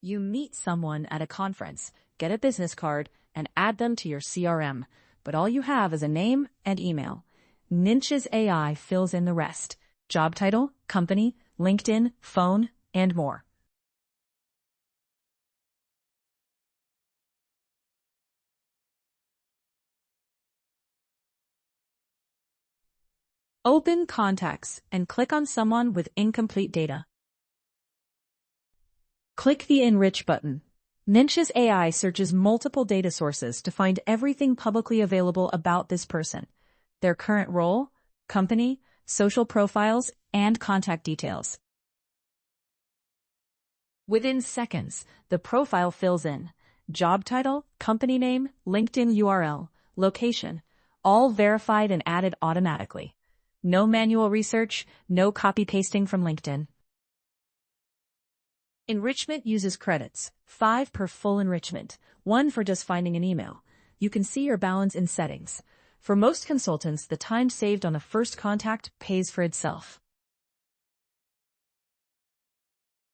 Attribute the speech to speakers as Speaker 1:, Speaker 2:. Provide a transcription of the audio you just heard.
Speaker 1: You meet someone at a conference, get a business card, and add them to your CRM, but all you have is a name and email. Nynch's AI fills in the rest: job title, company, LinkedIn, phone, and more. Open Contacts and click on someone with incomplete data. Click the Enrich button. Nynch's AI searches multiple data sources to find everything publicly available about this person: their current role, company, social profiles, and contact details. Within seconds, the profile fills in: job title, company name, LinkedIn URL, location, all verified and added automatically. No manual research, no copy-pasting from LinkedIn. Enrichment uses credits, 5 per full enrichment, 1 for just finding an email. You can see your balance in settings. For most consultants, the time saved on the first contact pays for itself.